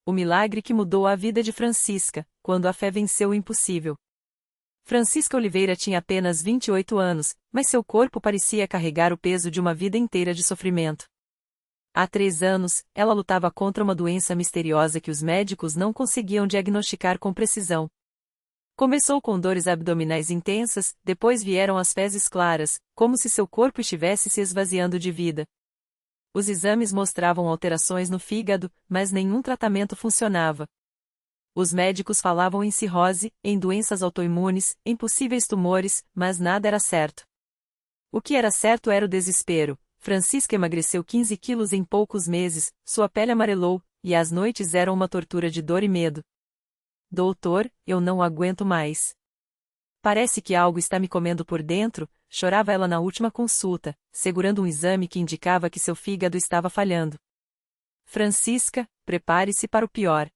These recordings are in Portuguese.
O milagre que mudou a vida de Francisca, quando a fé venceu o impossível. Francisca Oliveira tinha apenas 28 anos, mas seu corpo parecia carregar o peso de uma vida inteira de sofrimento. Há 3 anos, ela lutava contra uma doença misteriosa que os médicos não conseguiam diagnosticar com precisão. Começou com dores abdominais intensas, depois vieram as fezes claras, como se seu corpo estivesse se esvaziando de vida. Os exames mostravam alterações no fígado, mas nenhum tratamento funcionava. Os médicos falavam em cirrose, em doenças autoimunes, em possíveis tumores, mas nada era certo. O que era certo era o desespero. Francisca emagreceu 15 quilos em poucos meses, sua pele amarelou, e as noites eram uma tortura de dor e medo. Doutor, eu não aguento mais. Parece que algo está me comendo por dentro, chorava ela na última consulta, segurando um exame que indicava que seu fígado estava falhando. Francisca, prepare-se para o pior.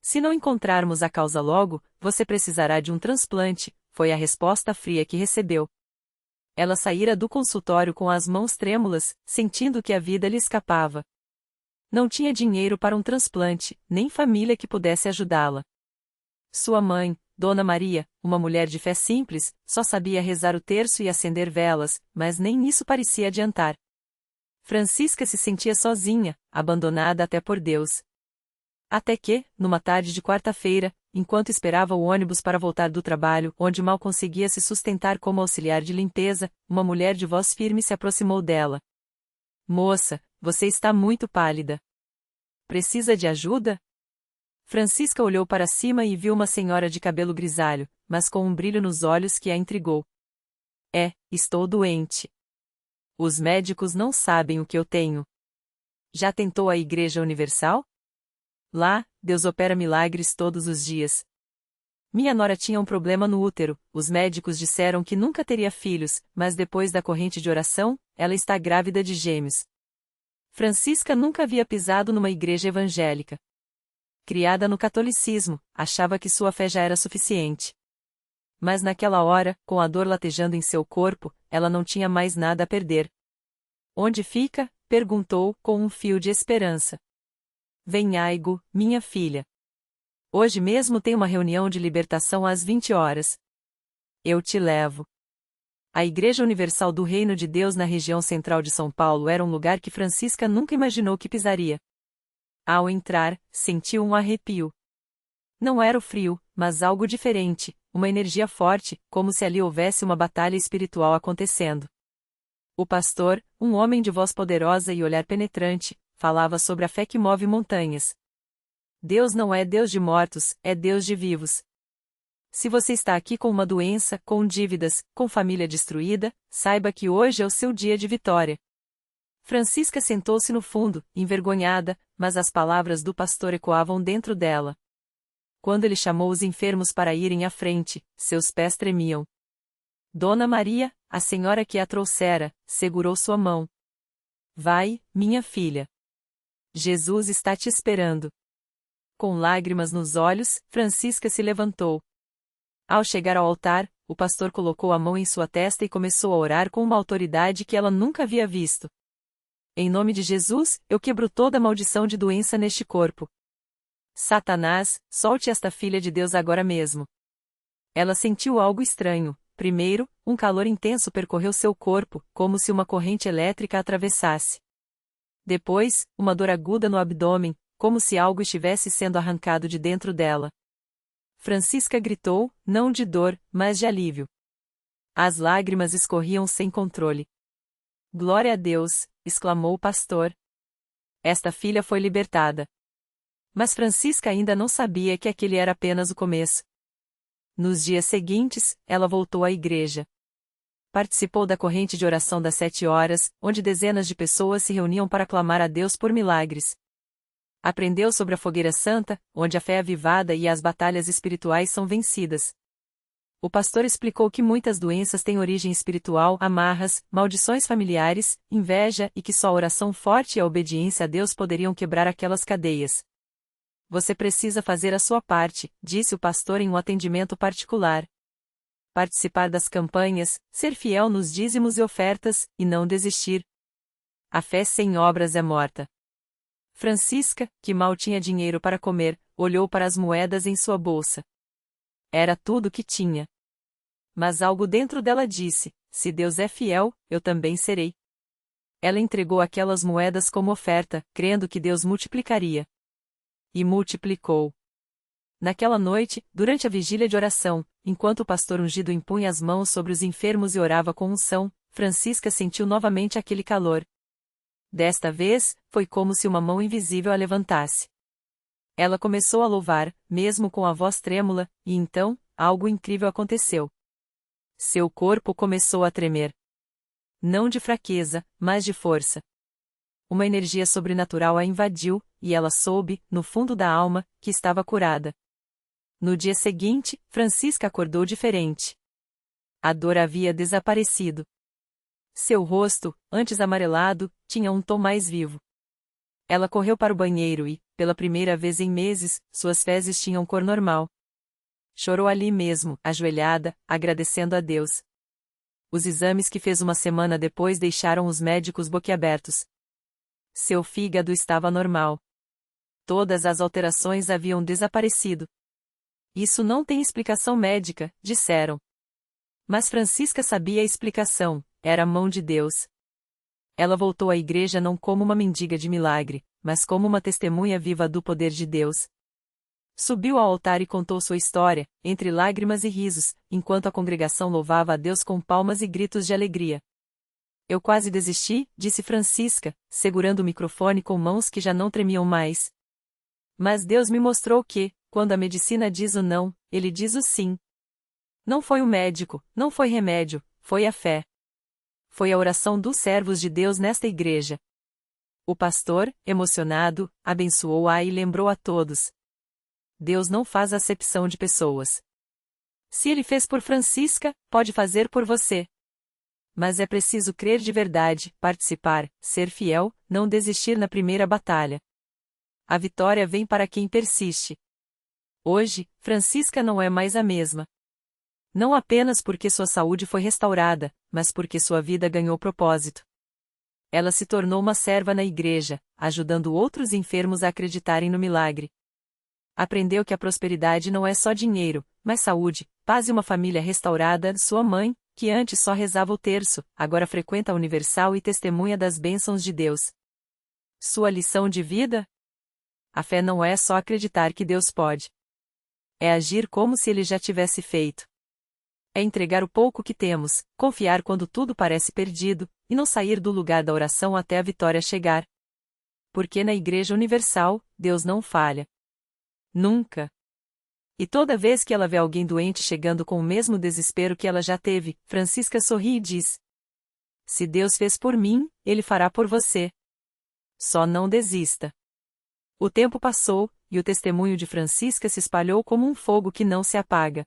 Se não encontrarmos a causa logo, você precisará de um transplante, foi a resposta fria que recebeu. Ela saíra do consultório com as mãos trêmulas, sentindo que a vida lhe escapava. Não tinha dinheiro para um transplante, nem família que pudesse ajudá-la. Sua mãe, Dona Maria, uma mulher de fé simples, só sabia rezar o terço e acender velas, mas nem isso parecia adiantar. Francisca se sentia sozinha, abandonada até por Deus. Até que, numa tarde de quarta-feira, enquanto esperava o ônibus para voltar do trabalho, onde mal conseguia se sustentar como auxiliar de limpeza, uma mulher de voz firme se aproximou dela. Moça, você está muito pálida. Precisa de ajuda? Francisca olhou para cima e viu uma senhora de cabelo grisalho, mas com um brilho nos olhos que a intrigou. Estou doente. Os médicos não sabem o que eu tenho. Já tentou a Igreja Universal? Lá, Deus opera milagres todos os dias. Minha nora tinha um problema no útero, os médicos disseram que nunca teria filhos, mas depois da corrente de oração, ela está grávida de gêmeos. Francisca nunca havia pisado numa igreja evangélica. Criada no catolicismo, achava que sua fé já era suficiente. Mas naquela hora, com a dor latejando em seu corpo, ela não tinha mais nada a perder. Onde fica? Perguntou, com um fio de esperança. Vem Aigo, minha filha. Hoje mesmo tem uma reunião de libertação às 20 horas. Eu te levo. A Igreja Universal do Reino de Deus na região central de São Paulo era um lugar que Francisca nunca imaginou que pisaria. Ao entrar, sentiu um arrepio. Não era o frio, mas algo diferente, uma energia forte, como se ali houvesse uma batalha espiritual acontecendo. O pastor, um homem de voz poderosa e olhar penetrante, falava sobre a fé que move montanhas. Deus não é Deus de mortos, é Deus de vivos. Se você está aqui com uma doença, com dívidas, com família destruída, saiba que hoje é o seu dia de vitória. Francisca sentou-se no fundo, envergonhada, mas as palavras do pastor ecoavam dentro dela. Quando ele chamou os enfermos para irem à frente, seus pés tremiam. Dona Maria, a senhora que a trouxera, segurou sua mão. Vai, minha filha. Jesus está te esperando. Com lágrimas nos olhos, Francisca se levantou. Ao chegar ao altar, o pastor colocou a mão em sua testa e começou a orar com uma autoridade que ela nunca havia visto. Em nome de Jesus, eu quebro toda a maldição de doença neste corpo. Satanás, solte esta filha de Deus agora mesmo. Ela sentiu algo estranho. Primeiro, um calor intenso percorreu seu corpo, como se uma corrente elétrica a atravessasse. Depois, uma dor aguda no abdômen, como se algo estivesse sendo arrancado de dentro dela. Francisca gritou, não de dor, mas de alívio. As lágrimas escorriam sem controle. Glória a Deus, exclamou o pastor. Esta filha foi libertada. Mas Francisca ainda não sabia que aquele era apenas o começo. Nos dias seguintes, ela voltou à igreja. Participou da corrente de oração das 7 horas, onde dezenas de pessoas se reuniam para clamar a Deus por milagres. Aprendeu sobre a fogueira santa, onde a fé é avivada e as batalhas espirituais são vencidas. O pastor explicou que muitas doenças têm origem espiritual, amarras, maldições familiares, inveja e que só a oração forte e a obediência a Deus poderiam quebrar aquelas cadeias. Você precisa fazer a sua parte, disse o pastor em um atendimento particular. Participar das campanhas, ser fiel nos dízimos e ofertas, e não desistir. A fé sem obras é morta. Francisca, que mal tinha dinheiro para comer, olhou para as moedas em sua bolsa. Era tudo o que tinha. Mas algo dentro dela disse: se Deus é fiel, eu também serei. Ela entregou aquelas moedas como oferta, crendo que Deus multiplicaria. E multiplicou. Naquela noite, durante a vigília de oração, enquanto o pastor ungido impunha as mãos sobre os enfermos e orava com unção, Francisca sentiu novamente aquele calor. Desta vez, foi como se uma mão invisível a levantasse. Ela começou a louvar, mesmo com a voz trêmula, e então, algo incrível aconteceu. Seu corpo começou a tremer. Não de fraqueza, mas de força. Uma energia sobrenatural a invadiu, e ela soube, no fundo da alma, que estava curada. No dia seguinte, Francisca acordou diferente. A dor havia desaparecido. Seu rosto, antes amarelado, tinha um tom mais vivo. Ela correu para o banheiro e, pela primeira vez em meses, suas fezes tinham cor normal. Chorou ali mesmo, ajoelhada, agradecendo a Deus. Os exames que fez uma semana depois deixaram os médicos boquiabertos. Seu fígado estava normal. Todas as alterações haviam desaparecido. Isso não tem explicação médica, disseram. Mas Francisca sabia a explicação: era a mão de Deus. Ela voltou à igreja não como uma mendiga de milagre, mas como uma testemunha viva do poder de Deus. Subiu ao altar e contou sua história, entre lágrimas e risos, enquanto a congregação louvava a Deus com palmas e gritos de alegria. Eu quase desisti, disse Francisca, segurando o microfone com mãos que já não tremiam mais. Mas Deus me mostrou que, quando a medicina diz o não, ele diz o sim. Não foi o médico, não foi remédio, foi a fé. Foi a oração dos servos de Deus nesta igreja. O pastor, emocionado, abençoou-a e lembrou a todos: Deus não faz acepção de pessoas. Se ele fez por Francisca, pode fazer por você. Mas é preciso crer de verdade, participar, ser fiel, não desistir na primeira batalha. A vitória vem para quem persiste. Hoje, Francisca não é mais a mesma. Não apenas porque sua saúde foi restaurada, mas porque sua vida ganhou propósito. Ela se tornou uma serva na igreja, ajudando outros enfermos a acreditarem no milagre. Aprendeu que a prosperidade não é só dinheiro, mas saúde, paz e uma família restaurada. Sua mãe, que antes só rezava o terço, agora frequenta a Universal e testemunha das bênçãos de Deus. Sua lição de vida? A fé não é só acreditar que Deus pode. É agir como se ele já tivesse feito. É entregar o pouco que temos, confiar quando tudo parece perdido, e não sair do lugar da oração até a vitória chegar. Porque na Igreja Universal, Deus não falha. Nunca. E toda vez que ela vê alguém doente chegando com o mesmo desespero que ela já teve, Francisca sorri e diz: se Deus fez por mim, ele fará por você. Só não desista. O tempo passou, e o testemunho de Francisca se espalhou como um fogo que não se apaga.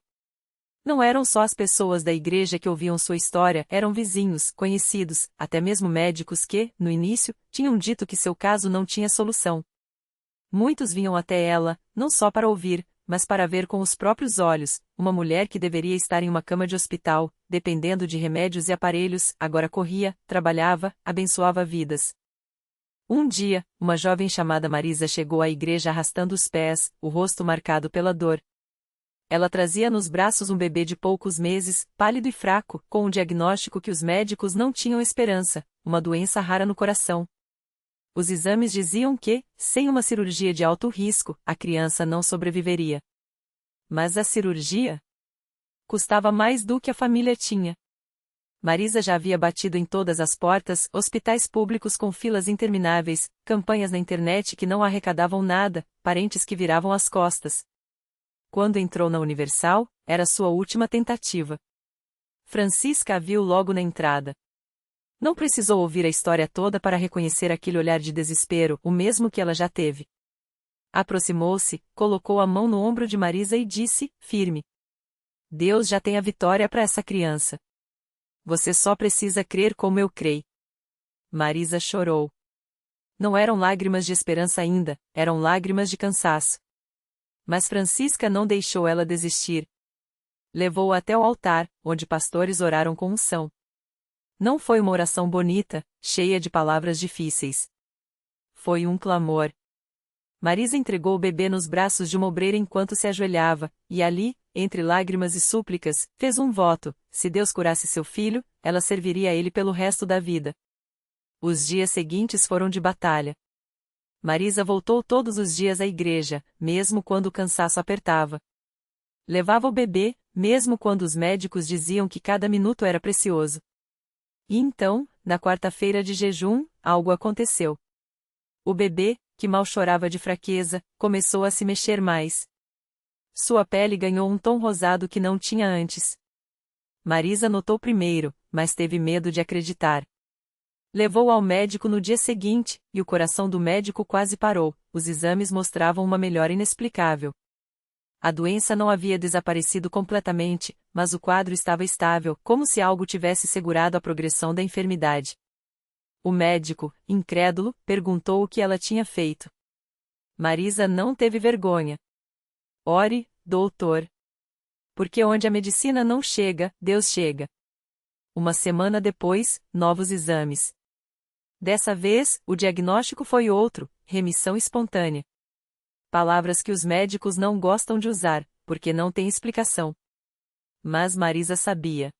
Não eram só as pessoas da igreja que ouviam sua história, eram vizinhos, conhecidos, até mesmo médicos que, no início, tinham dito que seu caso não tinha solução. Muitos vinham até ela, não só para ouvir, mas para ver com os próprios olhos, uma mulher que deveria estar em uma cama de hospital, dependendo de remédios e aparelhos, agora corria, trabalhava, abençoava vidas. Um dia, uma jovem chamada Marisa chegou à igreja arrastando os pés, o rosto marcado pela dor. Ela trazia nos braços um bebê de poucos meses, pálido e fraco, com um diagnóstico que os médicos não tinham esperança, uma doença rara no coração. Os exames diziam que, sem uma cirurgia de alto risco, a criança não sobreviveria. Mas a cirurgia custava mais do que a família tinha. Marisa já havia batido em todas as portas, hospitais públicos com filas intermináveis, campanhas na internet que não arrecadavam nada, parentes que viravam as costas. Quando entrou na Universal, era sua última tentativa. Francisca a viu logo na entrada. Não precisou ouvir a história toda para reconhecer aquele olhar de desespero, o mesmo que ela já teve. Aproximou-se, colocou a mão no ombro de Marisa e disse, firme: Deus já tem a vitória para essa criança. Você só precisa crer como eu creio. Marisa chorou. Não eram lágrimas de esperança ainda, eram lágrimas de cansaço. Mas Francisca não deixou ela desistir. Levou-a até o altar, onde pastores oraram com unção. Não foi uma oração bonita, cheia de palavras difíceis. Foi um clamor: Marisa entregou o bebê nos braços de uma obreira enquanto se ajoelhava, e ali, entre lágrimas e súplicas, fez um voto: se Deus curasse seu filho, ela serviria a ele pelo resto da vida. Os dias seguintes foram de batalha. Marisa voltou todos os dias à igreja, mesmo quando o cansaço apertava. Levava o bebê, mesmo quando os médicos diziam que cada minuto era precioso. E então, na quarta-feira de jejum, algo aconteceu. O bebê, que mal chorava de fraqueza, começou a se mexer mais. Sua pele ganhou um tom rosado que não tinha antes. Marisa notou primeiro, mas teve medo de acreditar. Levou-o ao médico no dia seguinte, e o coração do médico quase parou. Os exames mostravam uma melhora inexplicável. A doença não havia desaparecido completamente, mas o quadro estava estável, como se algo tivesse segurado a progressão da enfermidade. O médico, incrédulo, perguntou o que ela tinha feito. Marisa não teve vergonha. Ore, doutor. Porque onde a medicina não chega, Deus chega. Uma semana depois, novos exames. Dessa vez, o diagnóstico foi outro: remissão espontânea. Palavras que os médicos não gostam de usar, porque não tem explicação. Mas Marisa sabia.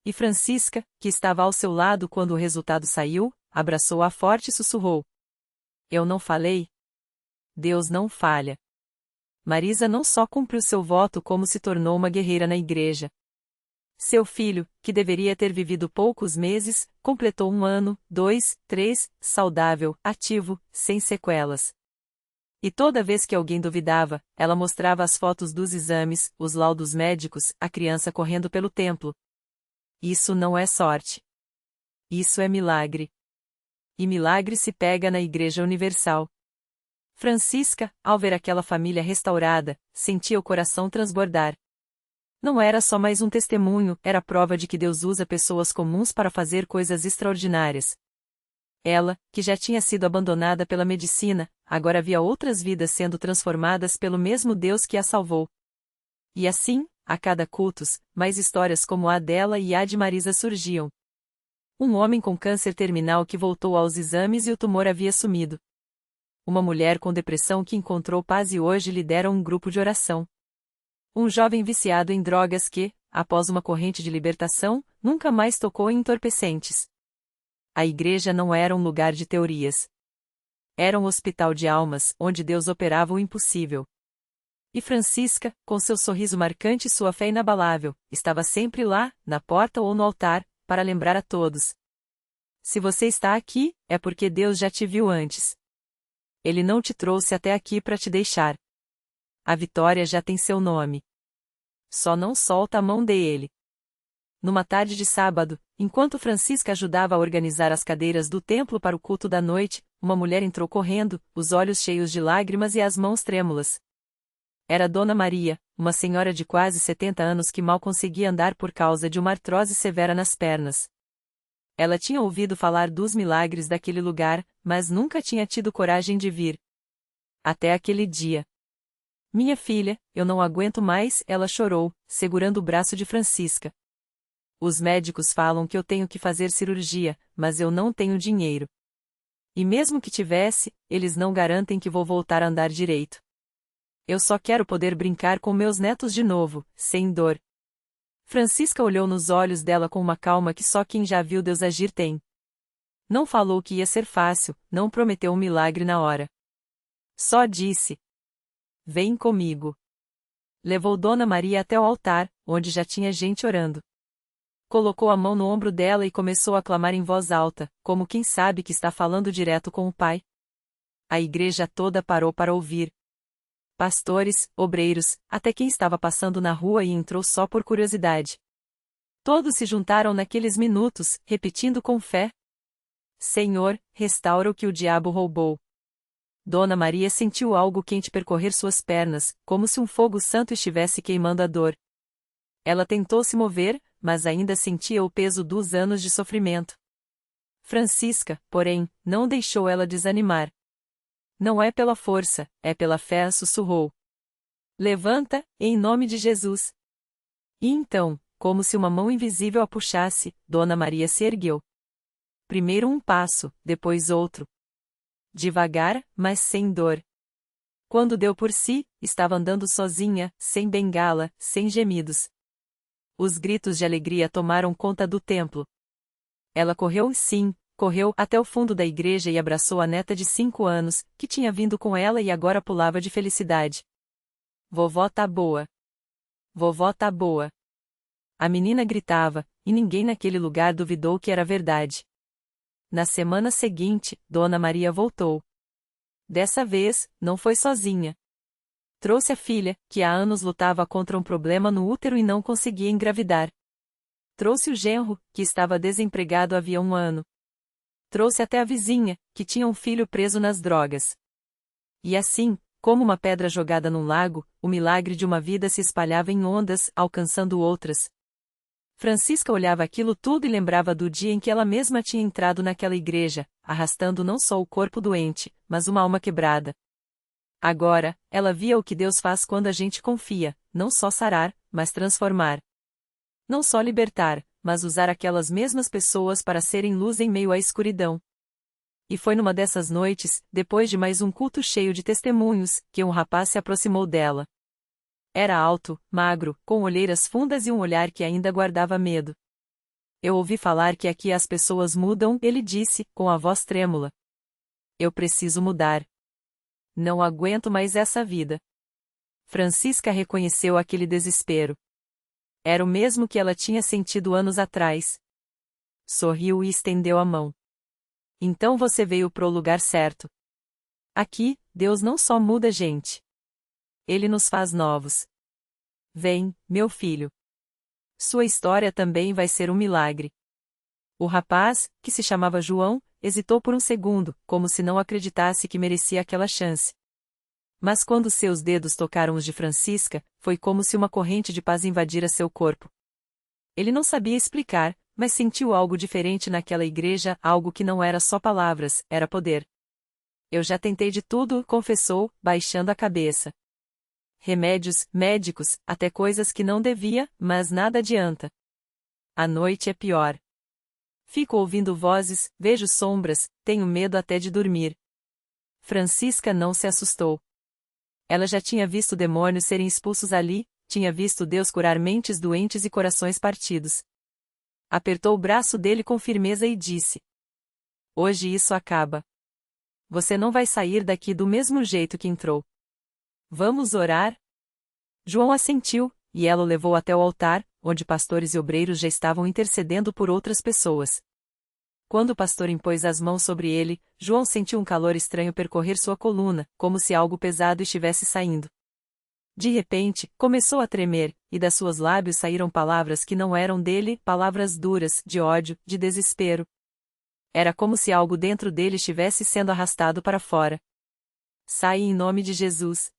E Francisca, que estava ao seu lado quando o resultado saiu, abraçou-a forte e sussurrou: eu não falei? Deus não falha. Marisa não só cumpriu seu voto, como se tornou uma guerreira na igreja. Seu filho, que deveria ter vivido poucos meses, completou 1 ano, 2, 3, saudável, ativo, sem sequelas. E toda vez que alguém duvidava, ela mostrava as fotos dos exames, os laudos médicos, a criança correndo pelo templo. Isso não é sorte. Isso é milagre. E milagre se pega na Igreja Universal. Francisca, ao ver aquela família restaurada, sentia o coração transbordar. Não era só mais um testemunho, era prova de que Deus usa pessoas comuns para fazer coisas extraordinárias. Ela, que já tinha sido abandonada pela medicina, agora via outras vidas sendo transformadas pelo mesmo Deus que a salvou. E assim, a cada cultos, mais histórias como a dela e a de Marisa surgiam. Um homem com câncer terminal que voltou aos exames e o tumor havia sumido. Uma mulher com depressão que encontrou paz e hoje lidera um grupo de oração. Um jovem viciado em drogas que, após uma corrente de libertação, nunca mais tocou em entorpecentes. A igreja não era um lugar de teorias. Era um hospital de almas, onde Deus operava o impossível. E Francisca, com seu sorriso marcante e sua fé inabalável, estava sempre lá, na porta ou no altar, para lembrar a todos: se você está aqui, é porque Deus já te viu antes. Ele não te trouxe até aqui para te deixar. A vitória já tem seu nome. Só não solta a mão dele. Numa tarde de sábado, enquanto Francisca ajudava a organizar as cadeiras do templo para o culto da noite, uma mulher entrou correndo, os olhos cheios de lágrimas e as mãos trêmulas. Era Dona Maria, uma senhora de quase 70 anos que mal conseguia andar por causa de uma artrose severa nas pernas. Ela tinha ouvido falar dos milagres daquele lugar, mas nunca tinha tido coragem de vir. Até aquele dia. Minha filha, eu não aguento mais, ela chorou, segurando o braço de Francisca. Os médicos falam que eu tenho que fazer cirurgia, mas eu não tenho dinheiro. E mesmo que tivesse, eles não garantem que vou voltar a andar direito. Eu só quero poder brincar com meus netos de novo, sem dor. Francisca olhou nos olhos dela com uma calma que só quem já viu Deus agir tem. Não falou que ia ser fácil, não prometeu um milagre na hora. Só disse: vem comigo. Levou Dona Maria até o altar, onde já tinha gente orando. Colocou a mão no ombro dela e começou a clamar em voz alta, como quem sabe que está falando direto com o Pai. A igreja toda parou para ouvir. Pastores, obreiros, até quem estava passando na rua e entrou só por curiosidade. Todos se juntaram naqueles minutos, repetindo com fé: Senhor, restaura o que o diabo roubou. Dona Maria sentiu algo quente percorrer suas pernas, como se um fogo santo estivesse queimando a dor. Ela tentou se mover, mas ainda sentia o peso dos anos de sofrimento. Francisca, porém, não deixou ela desanimar. Não é pela força, é pela fé, sussurrou. Levanta, em nome de Jesus. E então, como se uma mão invisível a puxasse, Dona Maria se ergueu. Primeiro um passo, depois outro. Devagar, mas sem dor. Quando deu por si, estava andando sozinha, sem bengala, sem gemidos. Os gritos de alegria tomaram conta do templo. Ela correu, sim, correu até o fundo da igreja e abraçou a neta de 5 anos, que tinha vindo com ela e agora pulava de felicidade. Vovó tá boa. Vovó tá boa. A menina gritava, e ninguém naquele lugar duvidou que era verdade. Na semana seguinte, Dona Maria voltou. Dessa vez, não foi sozinha. Trouxe a filha, que há anos lutava contra um problema no útero e não conseguia engravidar. Trouxe o genro, que estava desempregado havia 1 ano. Trouxe até a vizinha, que tinha um filho preso nas drogas. E assim, como uma pedra jogada num lago, o milagre de uma vida se espalhava em ondas, alcançando outras. Francisca olhava aquilo tudo e lembrava do dia em que ela mesma tinha entrado naquela igreja, arrastando não só o corpo doente, mas uma alma quebrada. Agora, ela via o que Deus faz quando a gente confia, não só sarar, mas transformar. Não só libertar, mas usar aquelas mesmas pessoas para serem luz em meio à escuridão. E foi numa dessas noites, depois de mais um culto cheio de testemunhos, que um rapaz se aproximou dela. Era alto, magro, com olheiras fundas e um olhar que ainda guardava medo. Eu ouvi falar que aqui as pessoas mudam, ele disse, com a voz trêmula. Eu preciso mudar. Não aguento mais essa vida. Francisca reconheceu aquele desespero. Era o mesmo que ela tinha sentido anos atrás. Sorriu e estendeu a mão. Então você veio pro lugar certo. Aqui, Deus não só muda gente. Ele nos faz novos. Vem, meu filho. Sua história também vai ser um milagre. O rapaz, que se chamava João, hesitou por um segundo, como se não acreditasse que merecia aquela chance. Mas quando seus dedos tocaram os de Francisca, foi como se uma corrente de paz invadira seu corpo. Ele não sabia explicar, mas sentiu algo diferente naquela igreja, algo que não era só palavras, era poder. Eu já tentei de tudo, confessou, baixando a cabeça. Remédios, médicos, até coisas que não devia, mas nada adianta. A noite é pior. Fico ouvindo vozes, vejo sombras, tenho medo até de dormir. Francisca não se assustou. Ela já tinha visto demônios serem expulsos ali, tinha visto Deus curar mentes doentes e corações partidos. Apertou o braço dele com firmeza e disse: Hoje isso acaba. Você não vai sair daqui do mesmo jeito que entrou. Vamos orar? João assentiu, e ela o levou até o altar, onde pastores e obreiros já estavam intercedendo por outras pessoas. Quando o pastor impôs as mãos sobre ele, João sentiu um calor estranho percorrer sua coluna, como se algo pesado estivesse saindo. De repente, começou a tremer, e das suas lábios saíram palavras que não eram dele, palavras duras, de ódio, de desespero. Era como se algo dentro dele estivesse sendo arrastado para fora. Sai em nome de Jesus.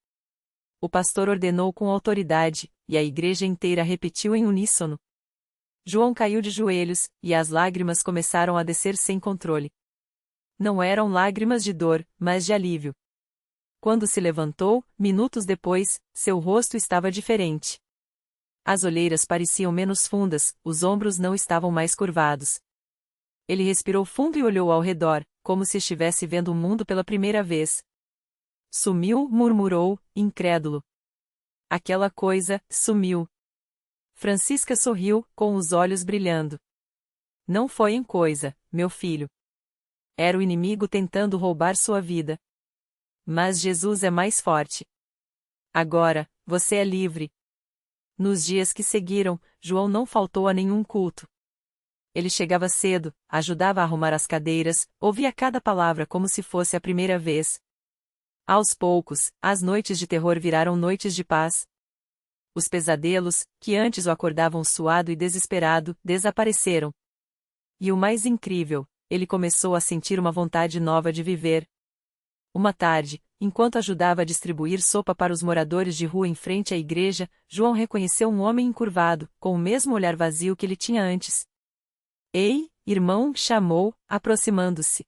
O pastor ordenou com autoridade, e a igreja inteira repetiu em uníssono. João caiu de joelhos, e as lágrimas começaram a descer sem controle. Não eram lágrimas de dor, mas de alívio. Quando se levantou, minutos depois, seu rosto estava diferente. As olheiras pareciam menos fundas, os ombros não estavam mais curvados. Ele respirou fundo e olhou ao redor, como se estivesse vendo o mundo pela primeira vez. Sumiu, murmurou, incrédulo. Aquela coisa, sumiu. Francisca sorriu, com os olhos brilhando. Não foi em coisa, meu filho. Era o inimigo tentando roubar sua vida. Mas Jesus é mais forte. Agora, você é livre. Nos dias que seguiram, João não faltou a nenhum culto. Ele chegava cedo, ajudava a arrumar as cadeiras, ouvia cada palavra como se fosse a primeira vez. Aos poucos, as noites de terror viraram noites de paz. Os pesadelos, que antes o acordavam suado e desesperado, desapareceram. E o mais incrível, ele começou a sentir uma vontade nova de viver. Uma tarde, enquanto ajudava a distribuir sopa para os moradores de rua em frente à igreja, João reconheceu um homem encurvado, com o mesmo olhar vazio que ele tinha antes. Ei, irmão, chamou, aproximando-se.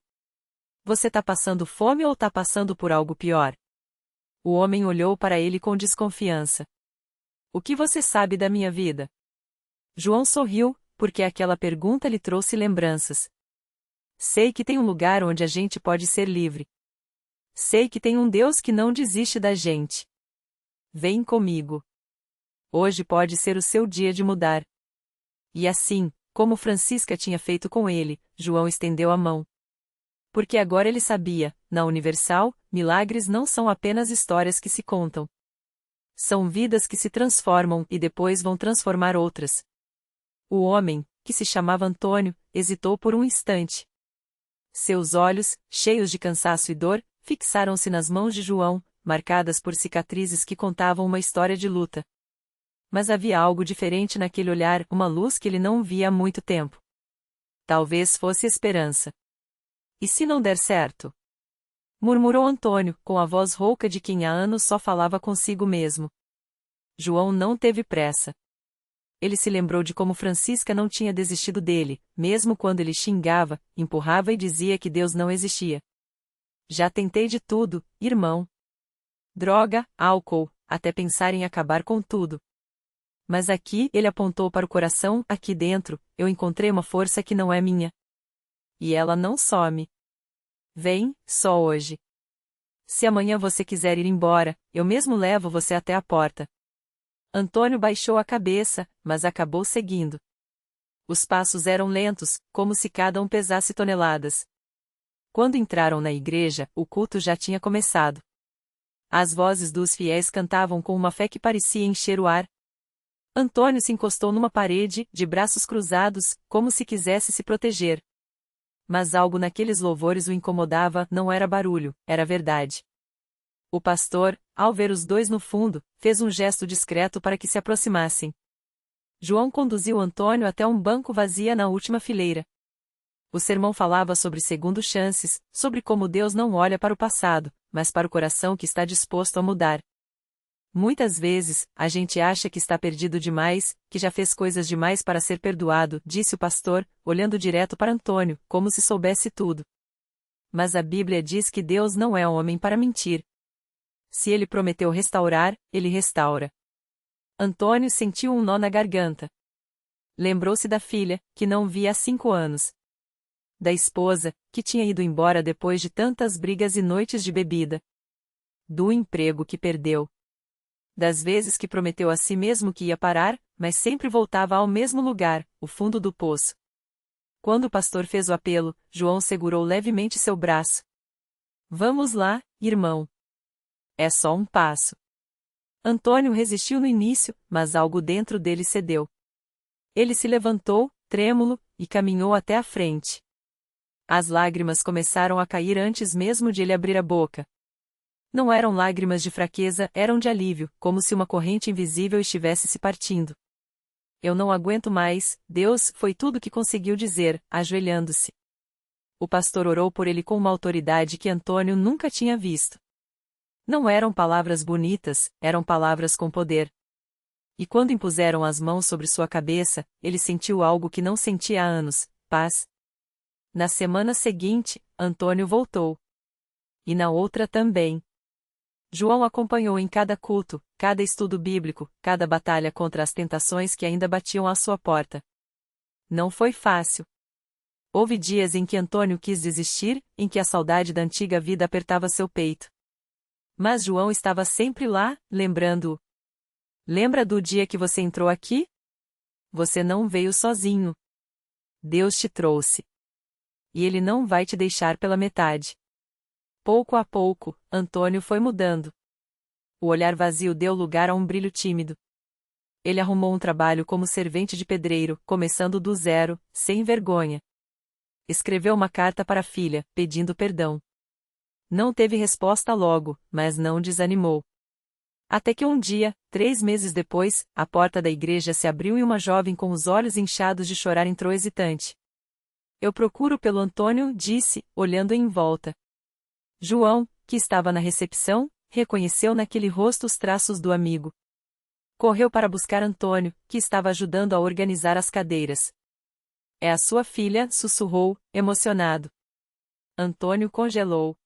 Você tá passando fome ou tá passando por algo pior? O homem olhou para ele com desconfiança. O que você sabe da minha vida? João sorriu, porque aquela pergunta lhe trouxe lembranças. Sei que tem um lugar onde a gente pode ser livre. Sei que tem um Deus que não desiste da gente. Vem comigo. Hoje pode ser o seu dia de mudar. E assim, como Francisca tinha feito com ele, João estendeu a mão. Porque agora ele sabia, na Universal, milagres não são apenas histórias que se contam. São vidas que se transformam e depois vão transformar outras. O homem, que se chamava Antônio, hesitou por um instante. Seus olhos, cheios de cansaço e dor, fixaram-se nas mãos de João, marcadas por cicatrizes que contavam uma história de luta. Mas havia algo diferente naquele olhar, uma luz que ele não via há muito tempo. Talvez fosse esperança. E se não der certo? Murmurou Antônio, com a voz rouca de quem há anos só falava consigo mesmo. João não teve pressa. Ele se lembrou de como Francisca não tinha desistido dele, mesmo quando ele xingava, empurrava e dizia que Deus não existia. Já tentei de tudo, irmão. Droga, álcool, até pensar em acabar com tudo. Mas aqui, ele apontou para o coração, aqui dentro, eu encontrei uma força que não é minha. E ela não some. Vem, só hoje. Se amanhã você quiser ir embora, eu mesmo levo você até a porta. Antônio baixou a cabeça, mas acabou seguindo. Os passos eram lentos, como se cada um pesasse toneladas. Quando entraram na igreja, o culto já tinha começado. As vozes dos fiéis cantavam com uma fé que parecia encher o ar. Antônio se encostou numa parede, de braços cruzados, como se quisesse se proteger. Mas algo naqueles louvores o incomodava, não era barulho, era verdade. O pastor, ao ver os dois no fundo, fez um gesto discreto para que se aproximassem. João conduziu Antônio até um banco vazio na última fileira. O sermão falava sobre segundo chances, sobre como Deus não olha para o passado, mas para o coração que está disposto a mudar. Muitas vezes, a gente acha que está perdido demais, que já fez coisas demais para ser perdoado, disse o pastor, olhando direto para Antônio, como se soubesse tudo. Mas a Bíblia diz que Deus não é homem para mentir. Se ele prometeu restaurar, ele restaura. Antônio sentiu um nó na garganta. Lembrou-se da filha, que não via há 5 anos. Da esposa, que tinha ido embora depois de tantas brigas e noites de bebida. Do emprego que perdeu. Das vezes que prometeu a si mesmo que ia parar, mas sempre voltava ao mesmo lugar, o fundo do poço. Quando o pastor fez o apelo, João segurou levemente seu braço. Vamos lá, irmão. É só um passo. Antônio resistiu no início, mas algo dentro dele cedeu. Ele se levantou, trêmulo, e caminhou até a frente. As lágrimas começaram a cair antes mesmo de ele abrir a boca. Não eram lágrimas de fraqueza, eram de alívio, como se uma corrente invisível estivesse se partindo. Eu não aguento mais, Deus, foi tudo que conseguiu dizer, ajoelhando-se. O pastor orou por ele com uma autoridade que Antônio nunca tinha visto. Não eram palavras bonitas, eram palavras com poder. E quando impuseram as mãos sobre sua cabeça, ele sentiu algo que não sentia há anos, paz. Na semana seguinte, Antônio voltou. E na outra também. João acompanhou em cada culto, cada estudo bíblico, cada batalha contra as tentações que ainda batiam à sua porta. Não foi fácil. Houve dias em que Antônio quis desistir, em que a saudade da antiga vida apertava seu peito. Mas João estava sempre lá, lembrando-o. Lembra do dia que você entrou aqui? Você não veio sozinho. Deus te trouxe. E ele não vai te deixar pela metade. Pouco a pouco, Antônio foi mudando. O olhar vazio deu lugar a um brilho tímido. Ele arrumou um trabalho como servente de pedreiro, começando do zero, sem vergonha. Escreveu uma carta para a filha, pedindo perdão. Não teve resposta logo, mas não desanimou. Até que um dia, 3 meses depois, a porta da igreja se abriu e uma jovem com os olhos inchados de chorar entrou hesitante. Eu procuro pelo Antônio, disse, olhando em volta. João, que estava na recepção, reconheceu naquele rosto os traços do amigo. Correu para buscar Antônio, que estava ajudando a organizar as cadeiras. É a sua filha, sussurrou, emocionado. Antônio congelou.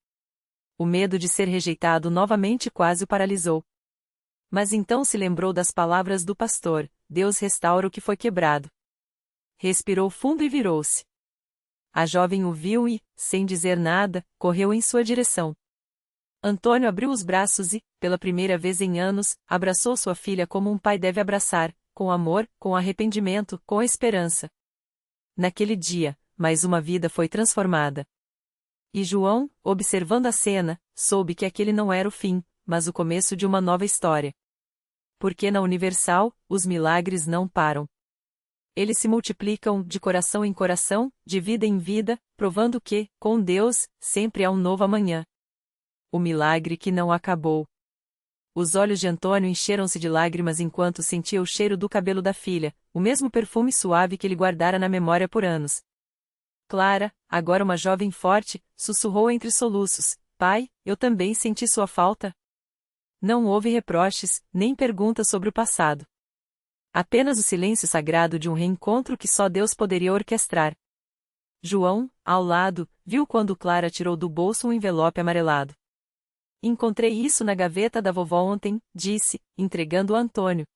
O medo de ser rejeitado novamente quase o paralisou. Mas então se lembrou das palavras do pastor: Deus restaura o que foi quebrado. Respirou fundo e virou-se. A jovem o viu e, sem dizer nada, correu em sua direção. Antônio abriu os braços e, pela primeira vez em anos, abraçou sua filha como um pai deve abraçar, com amor, com arrependimento, com esperança. Naquele dia, mais uma vida foi transformada. E João, observando a cena, soube que aquele não era o fim, mas o começo de uma nova história. Porque na Universal, os milagres não param. Eles se multiplicam, de coração em coração, de vida em vida, provando que, com Deus, sempre há um novo amanhã. O milagre que não acabou. Os olhos de Antônio encheram-se de lágrimas enquanto sentia o cheiro do cabelo da filha, o mesmo perfume suave que ele guardara na memória por anos. Clara, agora uma jovem forte, sussurrou entre soluços: Pai, eu também senti sua falta. Não houve reproches, nem perguntas sobre o passado. Apenas o silêncio sagrado de um reencontro que só Deus poderia orquestrar. João, ao lado, viu quando Clara tirou do bolso um envelope amarelado. Encontrei isso na gaveta da vovó ontem, disse, entregando a Antônio.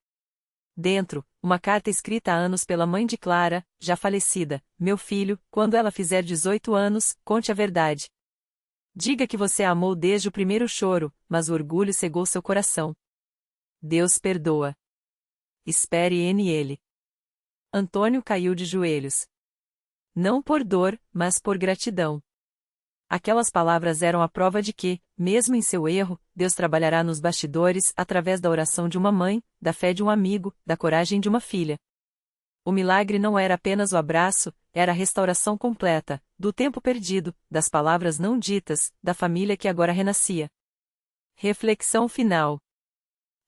Dentro, uma carta escrita há anos pela mãe de Clara, já falecida: Meu filho, quando ela fizer 18 anos, conte a verdade. Diga que você a amou desde o primeiro choro, mas o orgulho cegou seu coração. Deus perdoa. Espere nele. Antônio caiu de joelhos. Não por dor, mas por gratidão. Aquelas palavras eram a prova de que, mesmo em seu erro, Deus trabalhará nos bastidores através da oração de uma mãe, da fé de um amigo, da coragem de uma filha. O milagre não era apenas o abraço, era a restauração completa, do tempo perdido, das palavras não ditas, da família que agora renascia. Reflexão final.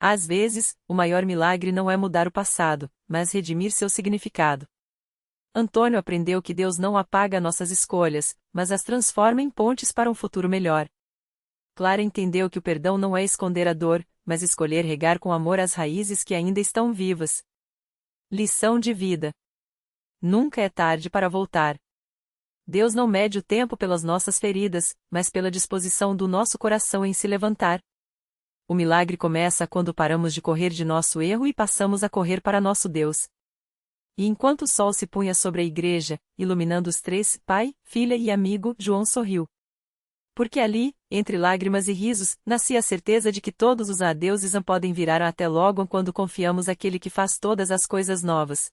Às vezes, o maior milagre não é mudar o passado, mas redimir seu significado. Antônio aprendeu que Deus não apaga nossas escolhas, mas as transforma em pontes para um futuro melhor. Clara entendeu que o perdão não é esconder a dor, mas escolher regar com amor as raízes que ainda estão vivas. Lição de vida. Nunca é tarde para voltar. Deus não mede o tempo pelas nossas feridas, mas pela disposição do nosso coração em se levantar. O milagre começa quando paramos de correr de nosso erro e passamos a correr para nosso Deus. E enquanto o sol se punha sobre a igreja, iluminando os três, pai, filha e amigo, João sorriu. Porque ali, entre lágrimas e risos, nascia a certeza de que todos os adeuses podem virar até logo quando confiamos àquele que faz todas as coisas novas.